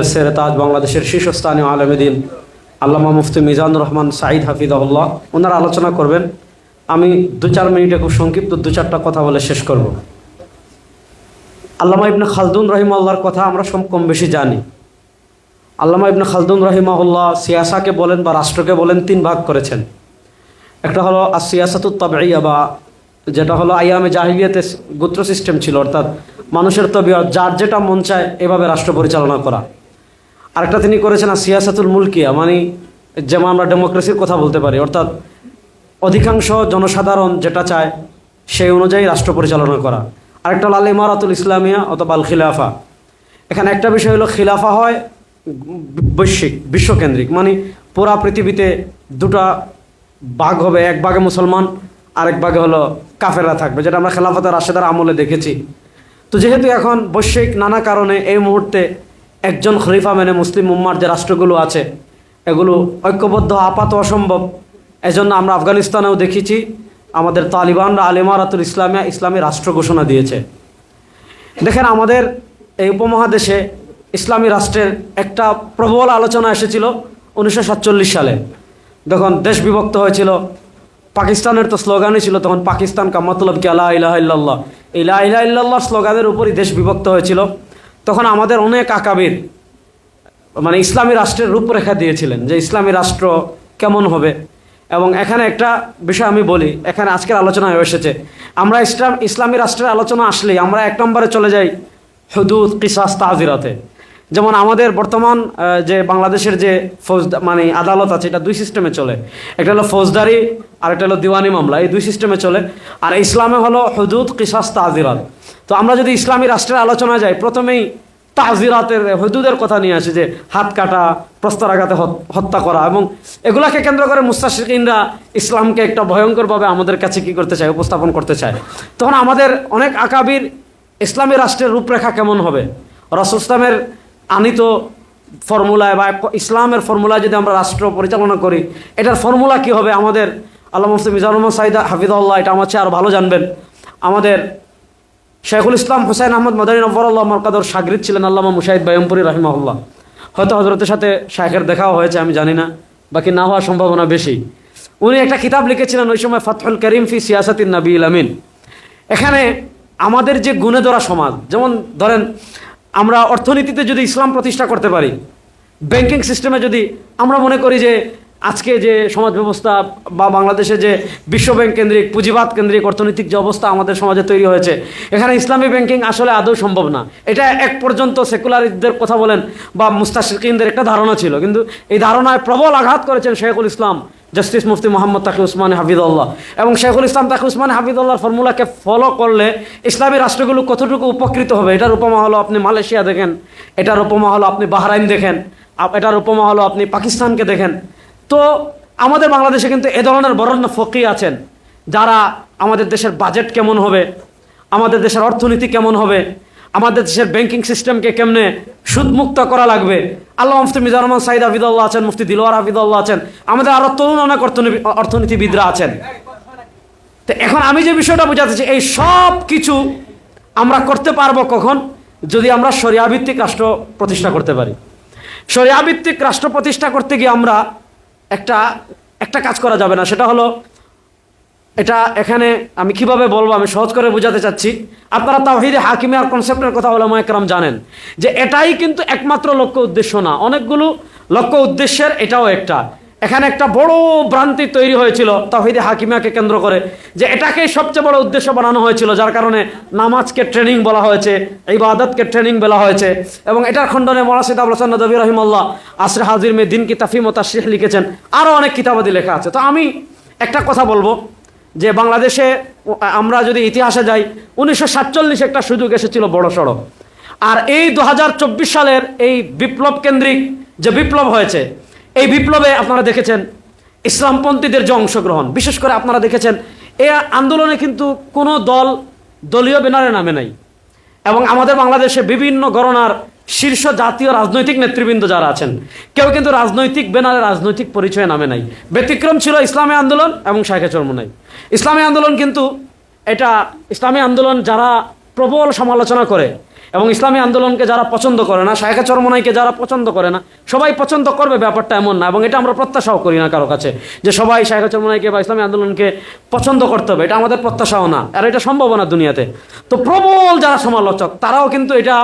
সেরেতাজ বাংলাদেশের শীর্ষস্থানীয় আলেমদিন আল্লামা মুফতি মিজানুর রহমান সাঈদ হাফিজাহুল্লাহ ওনারা আলোচনা করবেন। আমি 2-4 মিনিটে খুব সংক্ষিপ্ত 2-4টা কথা বলে শেষ করব। আল্লামা ইবনে খালদুন রহিমাহুল্লাহর কথা আমরা কম বেশি জানি। আল্লামা ইবনে খালদুন রহিমাহুল্লাহ সিয়াসাকে বলেন বা রাষ্ট্রকে বলেন 3 ভাগ করেছেন। একটা হলো সিয়াসাতুত তাবঈয়া, বা যেটা হলো আইয়ামে জাহিলিয়াতে গোত্র সিস্টেম ছিল, অর্থাৎ মানুষের তবিয়ত যার যেটা মন চায় এভাবে রাষ্ট্র পরিচালনা করা। আরেকটা তিনি করেছেন সিয়াসাতুল মুলকিয়া, মানে যেমন আমরা ডেমোক্রেসির কথা বলতে পারি, অর্থাৎ অধিকাংশ জনসাধারণ যেটা চায় সেই অনুযায়ী রাষ্ট্র পরিচালনা করা। আরেকটা হলো আল ইমারাতুল ইসলামিয়া অথবা আল খিলাফা। এখানে একটা বিষয় হলো খিলাফা হয় বৈশ্বিক বিশ্বকেন্দ্রিক, মানে পুরা পৃথিবীতে 2টা ভাগ হবে, এক ভাগে মুসলমান আরেক ভাগে হলো কাফেররা থাকবে, যেটা আমরা খেলাফতে রাশেদার আমলে দেখেছি। তো যেহেতু এখন বৈশ্বিক নানা কারণে এই মুহূর্তে একজন খলিফা মেনে মুসলিম উম্মার যে রাষ্ট্রগুলো আছে এগুলো ঐক্যবদ্ধ আপাত অসম্ভব। এজন্য আমরা আফগানিস্তানেও দেখেছি আমাদের তালিবানরা আল ইমারাতুল ইসলামিয়া ইসলামী রাষ্ট্র ঘোষণা দিয়েছে। দেখেন, আমাদের এই উপমহাদেশে ইসলামী রাষ্ট্রের একটা প্রবল আলোচনা এসেছিল 1947 সালে, যখন দেশ বিভক্ত হয়েছিল। পাকিস্তানের তো স্লোগানই ছিল তখন, পাকিস্তান কা মতলব কি লা ইলাহা ইল্লাল্লাহ। এই লা ইলাহা ইল্লাল্লাহ স্লোগানের উপরই দেশ বিভক্ত হয়েছিল। তখন আমাদের অনেক আকাবির মানে ইসলামী রাষ্ট্রের রূপরেখা দিয়েছিলেন যে ইসলামী রাষ্ট্র কেমন হবে। এবং এখানে একটা বিষয় আমি বলি, এখানে আজকের আলোচনায় এসেছে, আমরা ইসলামী রাষ্ট্রের আলোচনা আসলেই আমরা 1 নম্বরে চলে যাই হুদুদ, কিসাস, তাজিরাতে। যেমন আমাদের বর্তমান যে বাংলাদেশের যে মানে আদালত আছে, এটা 2 সিস্টেমে চলে। একটা হলো ফৌজদারি আর একটা হলো দিওয়ানি মামলা, এই 2 সিস্টেমে চলে। আর ইসলামে হলো হুদুদ, কিসাস, তাজিরাত। তো আমরা যদি ইসলামী রাষ্ট্রের আলোচনা যাই, প্রথমেই তাজিরাতের হুদুদের কথা নিয়ে আসে, যে হাত কাটা, প্রস্তরাঘাতে হত্যা করা, এবং এগুলাকে কেন্দ্র করে মুস্তাশরিকিনরা ইসলামকে একটা ভয়ঙ্করভাবে আমাদের কাছে কী করতে চায়, উপস্থাপন করতে চায়। তখন আমাদের অনেক আকাবির ইসলামী রাষ্ট্রের রূপরেখা কেমন হবে, রাসূল ইসলামের আনিত ফর্মুলায় বা ইসলামের ফর্মুলায় যদি আমরা রাষ্ট্র পরিচালনা করি, এটার ফর্মুলা কি হবে, আমাদের আল্লামা মুফতি মিজানুর রহমান সাঈদ হাফিজাহুল্লাহ এটা আমার চেয়ে আরও ভালো জানবেন। আমাদের শেখুল ইসলাম হুসাইন আহমদ মাদানী নওয়ারুল্লাহ মারকাদর শাগরিদ ছিলেন আল্লামা মুশাহিদ বাইয়মপুরি রাহিমাহুল্লাহ। হয়তো হজরতের সাথে শাইখের দেখাও হয়েছে, আমি জানি না, বাকি না হওয়ার সম্ভাবনা বেশি। উনি একটা কিতাব লিখেছিলেন ওই সময়, ফাতহুল করিম ফি সিয়াসাতিন নবীল আমিন। এখানে আমাদের যে গুণে ধরা সমাজ, যেমন ধরেন আমরা অর্থনীতিতে যদি ইসলাম প্রতিষ্ঠা করতে পারি, ব্যাংকিং সিস্টেমে যদি আমরা মনে করি যে আজকে যে সমাজ ব্যবস্থা বা বাংলাদেশে যে বিশ্বব্যাংক কেন্দ্রিক পুঁজিবাদ কেন্দ্রিক অর্থনৈতিক যে অবস্থা আমাদের সমাজে তৈরি হয়েছে, এখানে ইসলামী ব্যাংকিং আসলে আদৌ সম্ভব না। এটা এক পর্যন্ত সেকুলারিস্টদের কথা বলেন বা মুস্তাশরিকিনদের একটা ধারণা ছিল, কিন্তু এই ধারণায় প্রবল আঘাত করেছেন শেখুল ইসলাম জাস্টিস মুফতি মোহাম্মদ তাকি উসমানী হাফিজাহুল্লাহ। এবং শেখুল ইসলাম তাকি উসমানী হাফিজাহুল্লাহর ফর্মুলাকে ফলো করলে ইসলামী রাষ্ট্রগুলো কতটুকু উপকৃত হবে, এটার উপমা হলো আপনি মালয়েশিয়া দেখেন, এটার উপমা হলো আপনি বাহরাইন দেখেন, এটার উপমা হলো আপনি পাকিস্তানকে দেখেন। তো আমাদের বাংলাদেশে কিন্তু এ ধরনের বরেণ্য ফকি আছেন যারা আমাদের দেশের বাজেট কেমন হবে, আমাদের দেশের অর্থনীতি কেমন হবে, আমাদের দেশের ব্যাংকিং সিস্টেমকে কেমনে সুদমুক্ত করা লাগবে, আল্লামা মুফতি মিজানুর রহমান সাঈদ হাফিজাহুল্লাহ আছেন, মুফতি দিলওয়ার হাফিজাহুল্লাহ আছেন, আমাদের আরও তরুণ অনেক অর্থনীতিবিদরা আছেন। তো এখন আমি যে বিষয়টা বোঝাতে চাই, এই সব কিছু আমরা করতে পারবো কখন, যদি আমরা শরিয়া ভিত্তিক রাষ্ট্র প্রতিষ্ঠা করতে পারি। শরিয়া ভিত্তিক রাষ্ট্র প্রতিষ্ঠা করতে গিয়ে আমরা একটা কাজ করা যাবে না, সেটা হলো, এটা এখানে আমি কিভাবে বলবো, আমি সহজ করে বোঝাতে চাচ্ছি। আপনারা তাওহীদে হাকিমিয়ার কনসেপ্টের কথা উলামায়ে কেরাম জানেন, যে এটাই কিন্তু একমাত্র লক্ষ্য উদ্দেশ্য না, অনেকগুলো লক্ষ্য উদ্দেশ্যের এটাও একটা। এখানে একটা বড় ভ্রান্তি তৈরি হয়েছিল তাওহীদে হাকিমিয়াকে কেন্দ্র করে, যে এটাকেই সবচেয়ে বড় উদ্দেশ্য বানানো হয়েছিল, যার কারণে নামাজকে ট্রেনিং বলা হয়েছে, ইবাদতকে ট্রেনিং বলা হয়েছে। এবং এটার খণ্ডনে মওলানা সৈয়দ আবুল হাসান নদভী রাহিমাহুল্লাহ আসরে হাজির মে দিন কি তাফহিম ও তাশরিহ লিখেছেন, আরও অনেক কিতাবাদি লেখা আছে। তো আমি একটা কথা বলবো, যে বাংলাদেশে আমরা যদি ইতিহাসে যাই, 1947 একটা সুযোগ এসেছিল বড় সড়ো। আর এই 2024 সালের এই বিপ্লব কেন্দ্রিক যে বিপ্লব হয়েছে, এই বিপ্লবে আপনারা দেখেছেন ইসলামপন্থীদের যে অংশগ্রহণ, বিশেষ করে আপনারা দেখেছেন এই আন্দোলনে কিন্তু কোনো দলীয় ব্যানারে নামে নাই। এবং আমাদের বাংলাদেশে বিভিন্ন গণনার শীর্ষ জাতীয় রাজনৈতিক নেতৃবৃন্দ যারা আছেন, কেউ কিন্তু রাজনৈতিক ব্যানারে রাজনৈতিক পরিচয়ে নামে নাই। ব্যতিক্রম ছিল ইসলামী আন্দোলন এবং শাইখে চরমোনাই। ইসলামী আন্দোলন কিন্তু এটা ইসলামী আন্দোলন যারা প্রবল সমালোচনা করে এবং ইসলামী আন্দোলনকে যারা পছন্দ করে না, শায়েখে চরমনাইকে যারা পছন্দ করে না, সবাই পছন্দ করবে ব্যাপারটা এমন না, এবং এটা আমরা প্রত্যাশাও করি না কারো কাছে যে সবাই শায়েখে চরমনাইকে বা ইসলামী আন্দোলনকে পছন্দ করতে হবে, এটা আমাদের প্রত্যাশাও না, আর এটা সম্ভব না দুনিয়াতে। তো প্রবল যারা সমালোচক তারাও কিন্তু এটা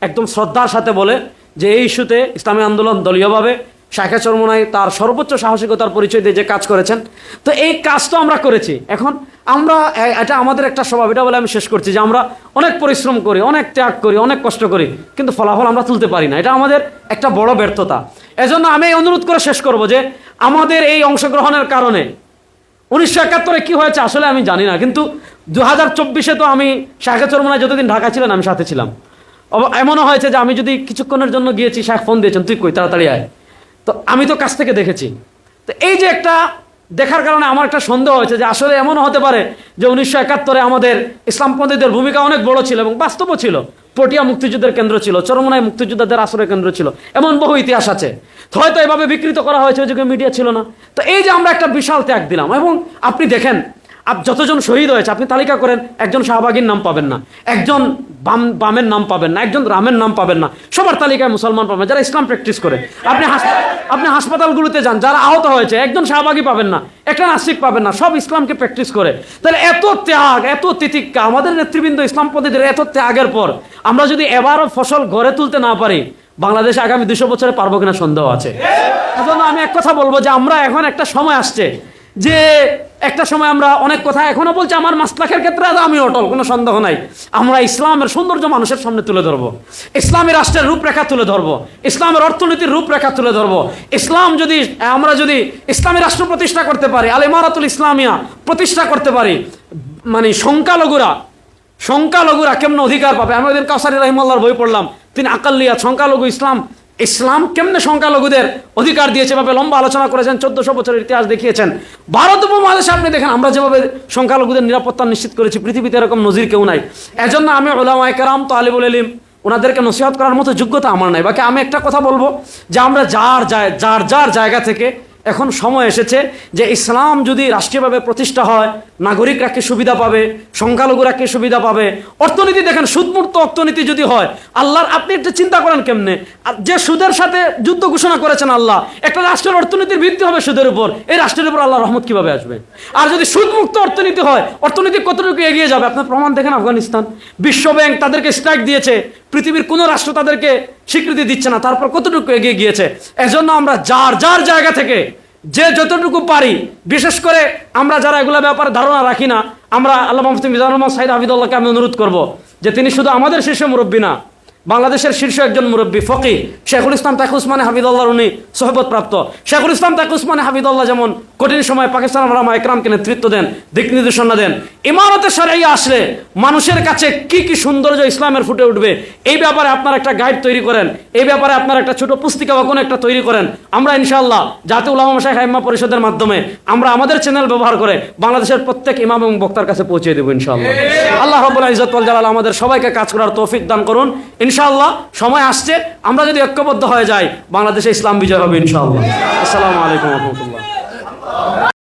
একদম শ্রদ্ধার সাথে বলে যে এই ইস্যুতে ইসলামী আন্দোলন দলীয়ভাবে শায়েখে চরমনাই তার সর্বোচ্চ সাহসিকতার পরিচয় দিয়ে যে কাজ করেছেন, তো এই কাজ তো আমরা করেছি। এখন আমরা এটা আমাদের একটা স্বভাব, এটা বলে আমি শেষ করছি, যে আমরা অনেক পরিশ্রম করি, অনেক ত্যাগ করি, অনেক কষ্ট করি, কিন্তু ফলাফল আমরা তুলতে পারি না, এটা আমাদের একটা বড় ব্যর্থতা। এজন্য আমি অনুরোধ করে শেষ করব যে আমাদের এই অংশগ্রহণের কারণে 1971 কি হয়েছে আসলে আমি জানি না, কিন্তু 2024 তো আমি শায়েখে চরমনাই যতদিন ঢাকা ছিলেন আমি সাথে ছিলাম। এমনও হয়েছে যে আমি যদি কিছুক্ষণের জন্য গিয়েছি, শায়েখ ফোন দিয়েছেন, তুই কই, তাড়াতাড়ি আয়, তো আমি তো কাছ থেকে দেখেছি। তো এই যে একটা দেখার কারণে আমার একটা সন্দেহ হয়েছে যে আসলে এমনও হতে পারে যে 1971 আমাদের ইসলামপন্থীদের ভূমিকা অনেক বড় ছিল এবং বাস্তবও ছিল। পটিয়া মুক্তিযুদ্ধের কেন্দ্র ছিল, চরমনাই মুক্তিযোদ্ধাদের আশ্রয় কেন্দ্র ছিল, এমন বহু ইতিহাস আছে। তো হয়তো এভাবে বিকৃত করা হয়েছে, ওই যুগে মিডিয়া ছিল না। তো এই যে আমরা একটা বিশাল ত্যাগ দিলাম, এবং আপনি দেখেন যতজন শহীদ হয়েছে আপনি তালিকা করেন, একজন শাহবাগীর নাম পাবেন না, একজন বামের নাম পাবেন না, একজন রামের নাম পাবেন না, সবার তালিকায় মুসলমান পাবেন যারা ইসলাম প্র্যাকটিস করে। আপনি হাসপাতালগুলোতে যান, যারা আহত হয়েছে একজন শাহবাগী পাবেন না, একটা নাস্তিক পাবেন না, সব ইসলামকে প্র্যাকটিস করে। তাহলে এত ত্যাগ, এত তিতিক্ষা, আমাদের নেতৃবৃন্দ ইসলামপন্থীদের এত ত্যাগের পর আমরা যদি এবারও ফসল ঘরে তুলতে না পারি, বাংলাদেশে আগামী 200 বছরে পারবো কিনা সন্দেহ আছে। এজন্য আমি এক কথা বলবো যে আমরা এখন একটা সময় আসছে যে একটা সময় আমরা অনেক কথা এখনো বলছি, আমার মাসলাকের ক্ষেত্রে আমি অটল, কোনো সন্দেহ নাই। আমরা ইসলামের সৌন্দর্য মানুষের সামনে তুলে ধরবো, ইসলামী রাষ্ট্রের রূপরেখা তুলে ধরবো, ইসলামের অর্থনীতির রূপরেখা তুলে ধরবো। ইসলাম যদি আমরা যদি ইসলামী রাষ্ট্র প্রতিষ্ঠা করতে পারি, আল ইমারাতুল ইসলামিয়া প্রতিষ্ঠা করতে পারি, মানে সংখ্যালঘুরা কেমন অধিকার পাবে। আমি ওই দিন কাউসারি রহিমাল্লাহর বই পড়লাম, তিনি আকাল্লিয়াত সংখ্যালঘু ইসলাম কেমনে সংখ্যালঘুদের অধিকার দিয়েছে, ভাবে লম্বা আলোচনা করেছেন, 1400 বছরের ইতিহাস দেখিয়েছেন। ভারত উপমহাদেশে আপনি দেখেন আমরা যেভাবে সংখ্যালঘুদের নিরাপত্তা নিশ্চিত করেছি, পৃথিবীতে এরকম নজির কেউ নাই। এজন্য আমি উলামায়ে কেরাম, তালিবুল ইলম, ওনাদেরকে নসিহত করার মতো যোগ্যতা আমার নাই। বাকি আমি একটা কথা বলবো যে আমরা যার জায়গা থেকে এখন সময় এসেছে যে ইসলাম যদি রাষ্ট্রীয়ভাবে প্রতিষ্ঠা হয়, নাগরিকরা কি সুবিধা পাবে, সংখ্যালঘুরা কি সুবিধা পাবে। অর্থনীতি দেখেন, সুদমুক্ত অর্থনীতি যদি হয়, আল্লাহর আপনি একটা চিন্তা করেন কেমনে, যে সুদের সাথে যুদ্ধ ঘোষণা করেছেন আল্লাহ, একটা রাষ্ট্রের অর্থনীতির ভিত্তি হবে সুদের উপর, এই রাষ্ট্রের উপর আল্লাহর রহমত কিভাবে আসবে। আর যদি সুদমুক্ত অর্থনীতি হয়, অর্থনীতি কতটুকু এগিয়ে যাবে আপনার প্রমাণ দেখেন। আফগানিস্তান, বিশ্বব্যাংক তাদেরকে স্ট্রাইক দিয়েছে, পৃথিবীর কোনো রাষ্ট্র তাদেরকে স্বীকৃতি দিচ্ছে না, তারপর কতটুকু এগিয়ে গিয়েছে। এজন্য আমরা যার জায়গা থেকে যে যতটুকু পারি, বিশেষ করে আমরা যারা এগুলো ব্যাপারে ধারণা রাখি না, আমরা আল্লামা মুফতি মিজানুর রহমান সাইদ হাফিজুল্লাহকে আমি অনুরোধ করব যে তিনি শুধু আমাদের শীর্ষ মুরব্বী না, বাংলাদেশের শীর্ষ একজন মুরব্বী ফকি শেখুল ইসলাম তাকি উসমানী হাফিজুল্লাহর উনি সোহবত প্রাপ্ত। শেখুল ইসলাম তাকি উসমানী হাফিজুল্লাহ যেমন কঠিন সময় পাকিস্তান ওলামা একরামকে নেতৃত্ব দেন, দিক নির্দেশনা দেন। ইমারতে শরঈয়া আসলে মানুষের কাছে কি কি সৌন্দর্য ইসলামের ফুটে উঠবে, এই ব্যাপারে আপনার একটা গাইড তৈরি করেন, এই ব্যাপারে আপনার একটা ছোট পুস্তিকা বা কোনো একটা তৈরি করেন। আমরা ইনশাআল্লাহ জাতীয় উলামা মাশায়েখ আইম্মা পরিষদের মাধ্যমে আমরা আমাদের চ্যানেল ব্যবহার করে বাংলাদেশের প্রত্যেক ইমাম এবং বক্তার কাছে পৌঁছে দেবো ইনশাআল্লাহ। আল্লাহ রাব্বুল ইজ্জত ওয়াল জালাল আমাদের সবাইকে কাজ করার তৌফিক দান করুন ইনশাআল্লাহ। সময় আসছে, আমরা যদি ঐক্যবদ্ধ হয়ে যাই, বাংলাদেশে ইসলাম বিজয় হবে ইনশাআল্লাহ। আসসালামু আলাইকুম ওয়া রাহমাতুল্লাহ।